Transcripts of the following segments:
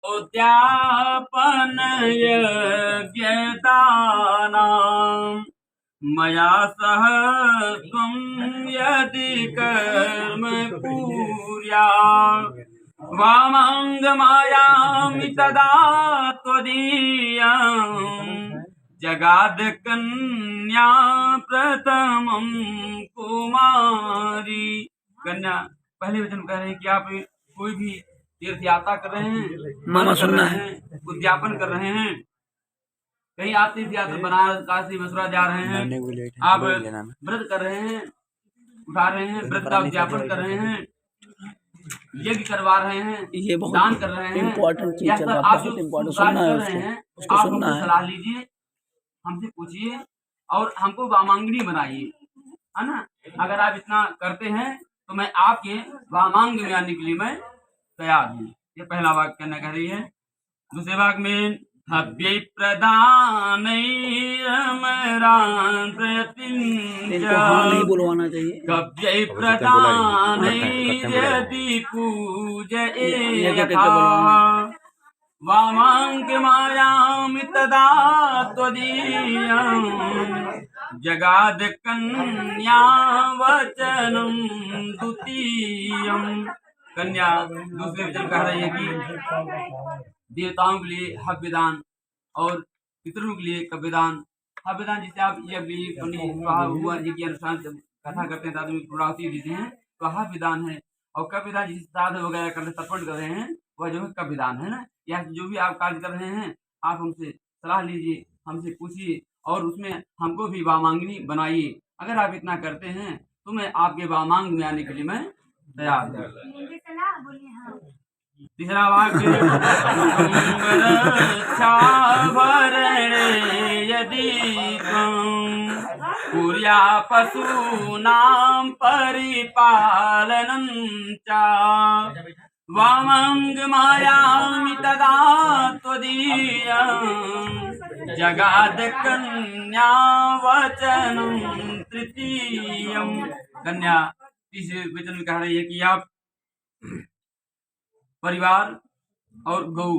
उद्यापन यज्ञदानां मया सह त्वं यदि कर्म कुर्यात् वामाङ्गमायामि तदा त्वदीयं जगादकन्या प्रथमं कुमारी। कन्या पहले वचन कह रहे हैं कि आप कोई भी तीर्थ यात्रा कर रहे हैं, मन कर रहे हैं, उद्यापन कर रहे हैं, कहीं आप तीर्थ यात्रा बनारस काशी मथुरा जा रहे हैं, आप व्रत कर रहे हैं, उठा रहे हैं, व्रत का उद्यापन कर रहे हैं, यज्ञ करवा रहे हैं, दान कर रहे हैं, या सब आप जो कार्य कर रहे हैं आप हमसे सलाह लीजिए, हमसे पूछिए और हमको वामांगनी बनाइए, है ना। अगर आप इतना करते हैं तो मैं आपके वामांग में आने के लिए मैं तैयार हूँ। ये पहला वाक्य कहना कह रही है। दूसरे वाक्य में हव्य प्रदान बुलवाना चाहिए। हव्य प्रदान यदि पूजयेयथा वामांग मायामि तदा त्वदीयं जगाद कन्या वचनं द्वितीयं। कन्या दूसरे वचन कह रही है कि देवताओं के लिए हव्यदान और पितरों के लिए कव्यदान। हव्यदान जिसे आप ये हुआ जी के अनुसार कथा करते हैं आदमी पूर्णाहुति देते हैं तो हव्यदान है। और कव्यदान जिसे श्राद्ध वगैरह करते तर्पण कर रहे हैं वह जो है कव्यदान है ना। या जो भी आप कार्य कर रहे हैं आप हमसे सलाह लीजिए, हमसे पूछिए और उसमें हमको भी वामांगनी बनाइए। अगर आप इतना करते हैं तो मैं आपके वामांग में आने के लिए मैं तैयार हूँ। तीसरा वाक्य यदि कुर्या पशूनां परिपालनं च वामंग मायामि तदा त्वदीयं जगाद कन्या वचनं तृतीयं। कन्या तीसरे वचन में कह रही है कि आप परिवार और गौ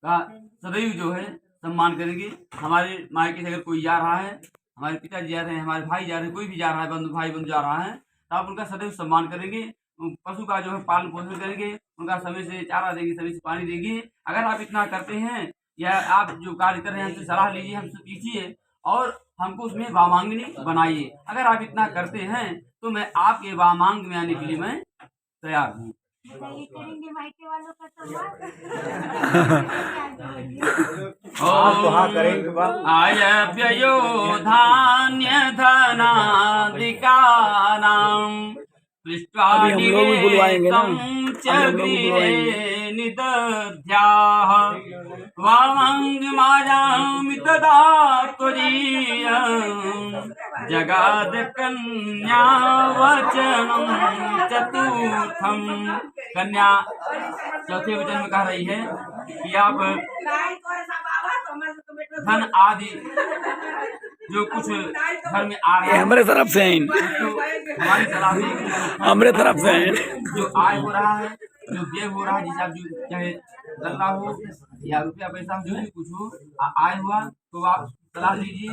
का सदैव जो है सम्मान करेंगे। हमारे मायके से अगर कोई जा रहा है, हमारे पिताजी जा रहे हैं, हमारे भाई जा रहे हैं, कोई भी जा रहा है, भाई बंधु जा रहा है तो आप उनका सदैव सम्मान करेंगे। पशु का जो है पालन पोषण करेंगे, उनका समय से चारा देंगे, समय से पानी देंगे। अगर आप इतना करते हैं या आप जो कार्य कर रहे हैं हमसे सलाह लीजिए, हमसे पूछिए और हमको उसमें वामांगनी बनाइए। अगर आप इतना करते हैं तो मैं आपके वामांग में आने के लिए मैं तैयार हूँ। आय व्ययो धान्य धनादिकानां पृष्ट्वा निवेशं च गृहे निदध्याः वामंग मायामि तदा त्वदीयं जगाद कन्या वचनं चतुर्थं। कन्या चौथे वचन में कह रही है कि आप धन आदि जो कुछ घर में आ रहा है हमारे तरफ से है, हमारी सलाह से हमारे तरफ से है। जो आय हो रहा है, जो व्यय हो रहा है, जिसे आप जो चाहे गल्ला हो या रुपया पैसा जो भी कुछ हो आय हुआ तो आप सलाह लीजिए,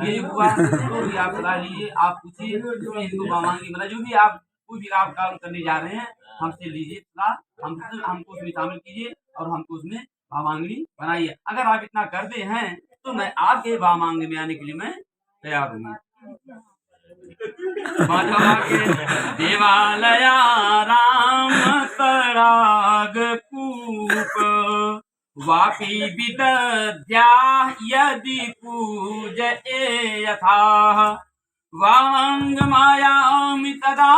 ये हुआ तो भी आप सलाह लीजिए, आप पूछिए, इनको वामांगी मतलब जो भी आप कोई भी आप काम करने जा रहे हैं हमसे लीजिए सलाह, हमको उसमें शामिल कीजिए और हमको उसमें वामांगनी बनाइए। अगर आप इतना करते हैं तो मैं आपके वामांग में आने के लिए मैं तैयार हूँ। देवालया राम तड़ाग कूप वापी विदध्या यदि पूजयेयथा वामंग मायामि तदा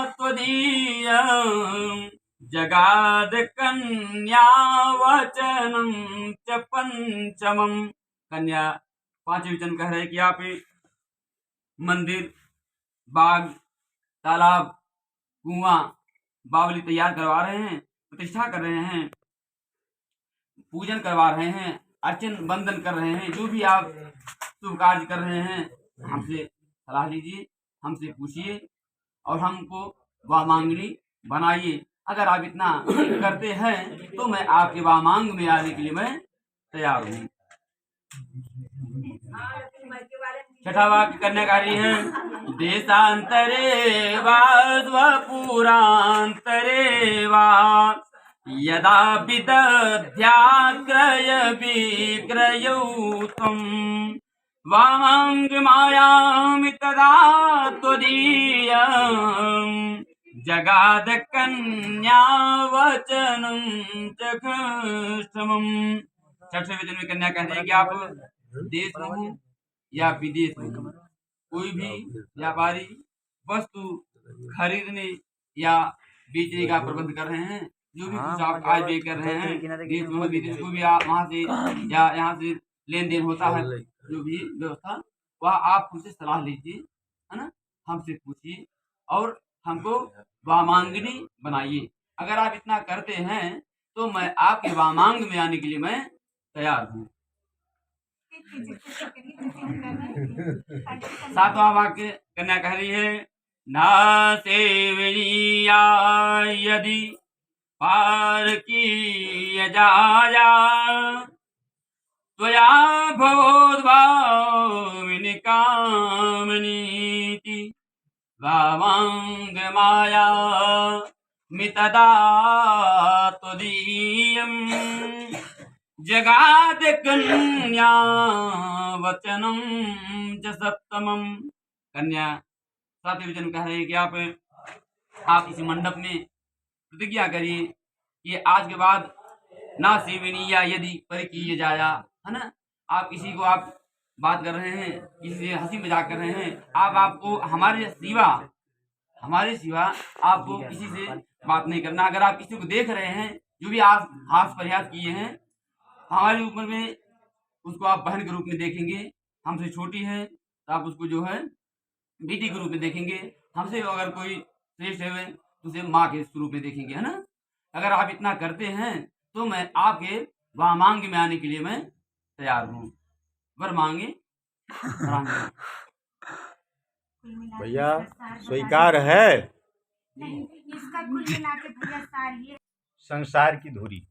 त्वदीयं जगाद कन्या वचनं च पंचमं। कन्या पांचवें वचन कह रहे हैं कि आप मंदिर, बाग, तालाब, कुआं, बावली तैयार करवा रहे हैं, प्रतिष्ठा कर रहे हैं, पूजन करवा रहे हैं, अर्चन बंदन कर रहे हैं, जो भी आप शुभ कार्य कर रहे हैं हमसे सलाह लीजिए, हमसे पूछिए और हमको वामांगनी बनाइए। अगर आप इतना करते हैं तो मैं आपके वामांग में आने के लिए मैं तैयार हूँ। छठा वाक्य कन्याकारी है। देशांतरे वास्वपुरांतरे वा यदा विदध्याक्रय विक्रयौ त्वं वामाङ्गमायामि तदा त्वदीयं जगाद कन्या वचनं चक्षुषमम्। छठवें वचन में कन्या कहते हैं कि आप देश में हो या विदेश में हो, कोई भी व्यापारी वस्तु खरीदने या बेचने का प्रबंध कर रहे हैं, जो भी कुछ आप आज भी कर रहे हैं, देश में हो विदेश में भी वहाँ से या यहाँ से लेन देन होता है, जो भी व्यवस्था वह आप हमसे सलाह लीजिए, है ना, हमसे पूछिए और हमको वामांगनी बनाइए। अगर आप इतना करते हैं तो मैं आपके वामांग में आने के लिए मैं तैयार हूँ। सातवां वाक्य कन्या कह रही है। ना सेवनीया यदि पार की जाया त्वया भवोद्भाविनी कामनीति वामांग माया मितदा त्वदीयं जगाद कन्या वचनम च सप्तमम। कन्या सातवें वचन कह रहे हैं कि आप इस मंडप में प्रतिज्ञा करिए कि आज के बाद ना सेवनी या यदि परिकीय जाया, है ना, आप किसी को आप बात कर रहे हैं, किसी से हंसी मजाक कर रहे हैं, आपको हमारे सिवा आपको किसी से बात नहीं करना। अगर आप किसी को देख रहे हैं जो भी आप हास प्रयास किए हैं हमारी उम्र में, उसको आप बहन के रूप में देखेंगे, हमसे छोटी है तो आप उसको जो है बेटी के रूप में देखेंगे, हमसे अगर कोई श्रेष्ठ है तो उसे माँ के रूप में देखेंगे, है ना। अगर आप इतना करते हैं तो मैं आपके वामांग में आने के लिए मैं तैयार हूँ। वर मांगे भैया स्वीकार है। इसका कुल मिला के भैया सारी संसार की धुरी।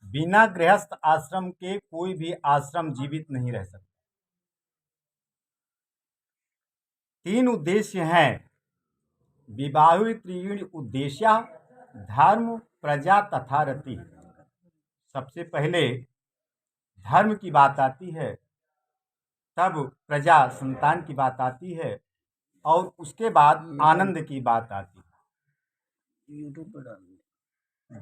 बिना गृहस्थ आश्रम के कोई भी आश्रम जीवित नहीं रह सकता। 3 उद्देश्य हैं। विवाह त्रीण उद्देश्य धर्म प्रजा तथा रति। सबसे पहले धर्म की बात आती है, तब प्रजा संतान की बात आती है और उसके बाद आनंद की बात आती है। यूट्यूब पर डाल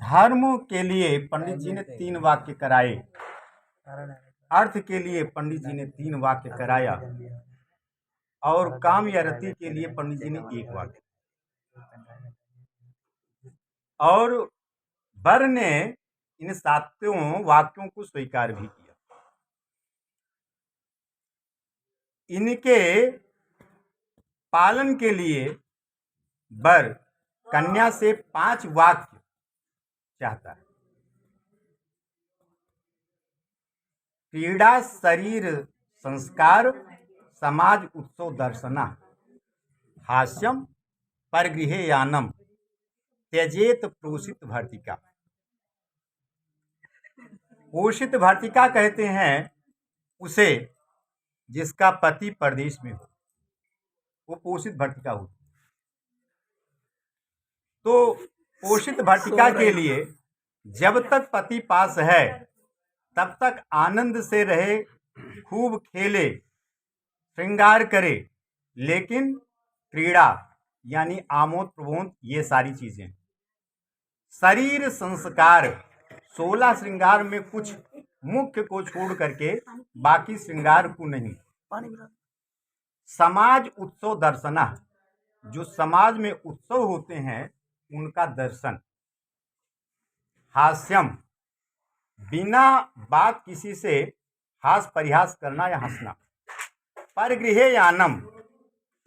धर्म के लिए पंडित जी ने 3 वाक्य कराए, अर्थ के लिए पंडित जी ने 3 वाक्य कराया और काम या रति के लिए पंडित जी ने 1 वाक्य। और वर ने इन 7 वाक्यों को स्वीकार भी किया। इनके पालन के लिए वर कन्या से 5 वाक्य चाहता है। क्रीड़ा शरीर संस्कार समाज उत्सव दर्शना हास्यम परगृहे यानम त्यजेत प्रोषित भर्तिका। पोषित भर्तिका कहते हैं उसे जिसका पति परदेश में हो, वो पोषित भर्तिका होती। तो पोषित भर्तिका के लिए जब तक पति पास है तब तक आनंद से रहे, खूब खेले, श्रृंगार करे, लेकिन क्रीड़ा यानी आमोद प्रमोद ये सारी चीजें। शरीर संस्कार 16 श्रृंगार में कुछ मुख्य को छोड़ करके बाकी श्रृंगार को नहीं। समाज उत्सव दर्शना, जो समाज में उत्सव होते हैं उनका दर्शन। हास्यम, बिना बात किसी से हास परिहास करना या हंसना। परगृहे यानम,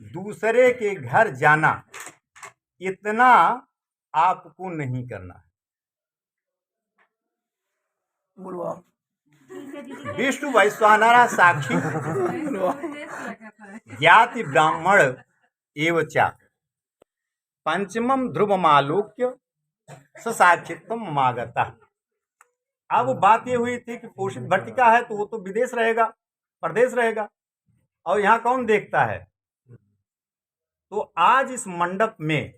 दूसरे के घर जाना, इतना आपको नहीं करना है। विष्णु वैश्वानरा साक्षी ज्ञाति ब्राह्मण एवं चा। पंचमम ध्रुवमालोक्य ससाक्षित्वम ममागता। अब बात ये हुई थी कि पोषित भट्टिका है तो वो तो विदेश रहेगा, परदेश रहेगा, और यहाँ कौन देखता है। तो आज इस मंडप में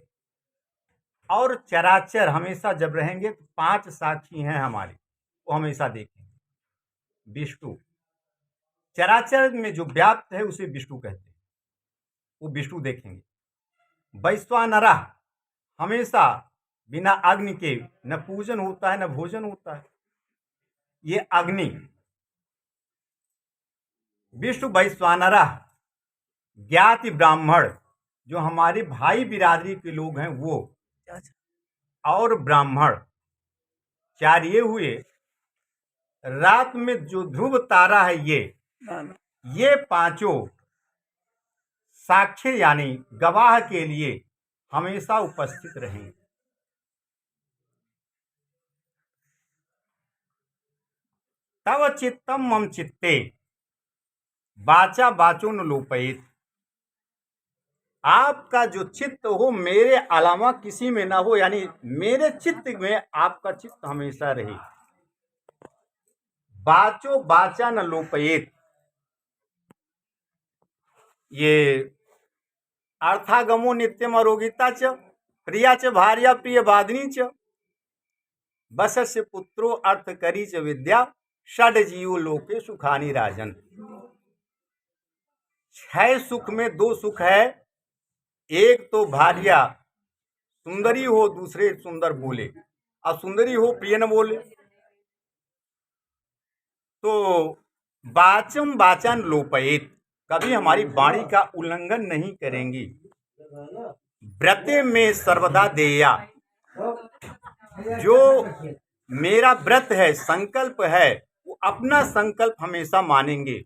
और चराचर हमेशा जब रहेंगे तो 5 साक्षी हैं हमारे, वो हमेशा देखेंगे। विष्णु चराचर में जो व्याप्त है उसे विष्णु कहते हैं, वो विष्णु देखेंगे। वैश्वानरा हमेशा बिना अग्नि के न पूजन होता है न भोजन होता है, ये अग्नि। विष्णु वैश्वानरा ज्ञाति ब्राह्मण जो हमारे भाई बिरादरी के लोग हैं वो, और ब्राह्मण 4 ये हुए। रात में जो ध्रुव तारा है ये 5 साक्षी यानी गवाह के लिए हमेशा उपस्थित रहेंगे। तव चित्तम मम चित्ते वाचा वाचो न लोपयेत। आपका जो चित्त हो मेरे अलावा किसी में ना हो, यानी मेरे चित्त में आपका चित्त हमेशा रहे। वाचो वाचा न लोपयेत, ये अर्थागमो नित्यम अरोगिता च प्रिया च भार्या प्रिय वादिनी च बसस्य पुत्रो अर्थ करी च विद्या षड जीव लोके सुखानी राजन। 6 सुख में 2 सुख है, एक तो भार्या सुंदरी हो, दूसरे सुंदर बोले, और सुंदरी हो प्रिय न बोले। तो वाचम वाचन लोपयेत, कभी हमारी वाणी का उल्लंघन नहीं करेंगी। व्रते में सर्वदा देया, जो मेरा व्रत है संकल्प है वो अपना संकल्प हमेशा मानेंगे।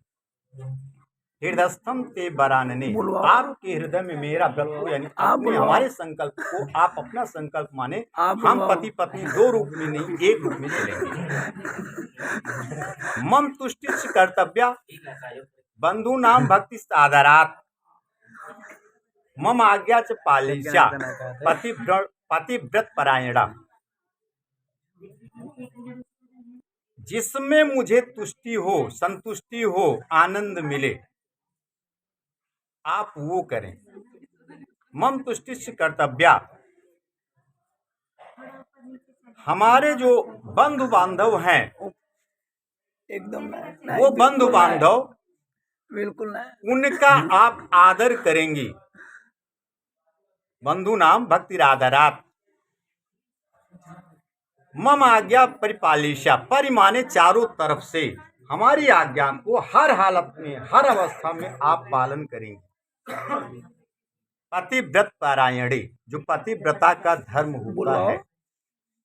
हृदयस्थम ते बरानने, आपके हृदय में मेरा व्रत हो, यानी आपने हमारे संकल्प को आप अपना संकल्प माने। हम पति पत्नी 2 रूप में नहीं 1 रूप में चलेंगे। मम तुष्टिश्च कर्तव्या बंधु नाम भक्ति आदरात मम आज्ञा च पालिष्या पतिव्रत परायणा। जिसमें मुझे तुष्टि हो, संतुष्टि हो, आनंद मिले, आप वो करें। मम तुष्टिश्च कर्तव्या, हमारे जो बंधु बांधव हैं एकदम वो बंधु बांधव बिल्कुल नहीं, उनका आप आदर करेंगी। बंधु नाम भक्ति आदरात मम आज्ञा परिपालिशा, परिमाने चारों तरफ से हमारी आज्ञा को हर हालत में हर अवस्था में आप पालन करेंगे। पतिव्रत पारायणे, जो पतिव्रता का धर्म होता है।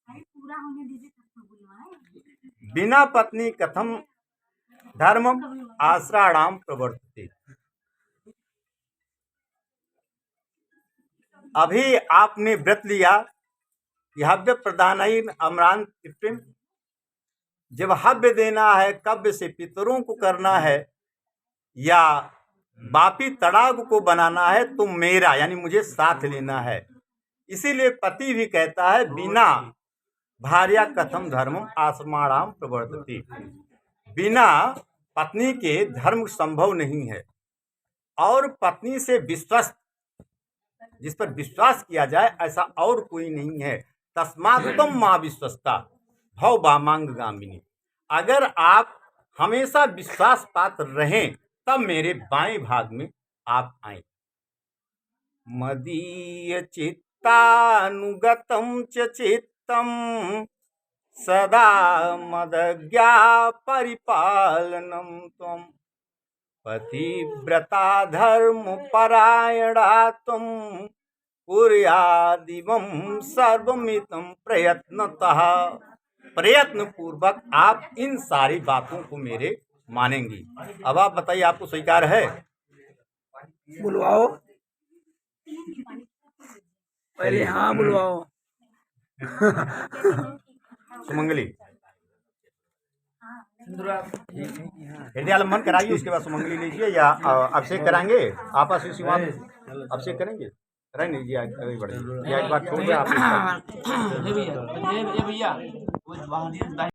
पूरा होने दीजिए तब तो बुलवाएं। बिना पत्नी कथम धर्मम आश्राणाम प्रवर्तते। अभी आपने व्रत लिया कि हव्य प्रदानयन अमरान तिप्रिम, जब हव्य देना है कव्य से पितरों को करना है या बापी तड़ाग को बनाना है तो मेरा यानी मुझे साथ लेना है। इसीलिए पति भी कहता है बिना भार्या कथम धर्मम आश्रमाणाम प्रवर्तते, बिना पत्नी के धर्म संभव नहीं है। और पत्नी से विश्वास, जिस पर विश्वास किया जाए ऐसा और कोई नहीं है। तस्मात् त्वं मां विश्वस्ता भव वामांग गामिनी, अगर आप हमेशा विश्वास पात्र रहें तब मेरे बाएं भाग में आप आए। मदीय चित्तानुगतम च चित्तम सदा मदज्ञा परिपालनम त्वं पतिव्रता धर्म परायणा त्वं कुर्यादिवं सर्वमितं प्रयत्नतः, प्रयत्न पूर्वक आप इन सारी बातों को मेरे मानेंगी। अब आप बताइए, आपको स्वीकार है? बुलवाओ पहले, हाँ बुलवाओ। सुमंगली हृदय आलम्बन कराइए, उसके बाद सुमंगली लीजिए या अभिषेक कराएंगे। आपस में अभिषेक करेंगे। रही जी आगे बढ़िए, ये आज बात छोड़ दे आप। ये भैया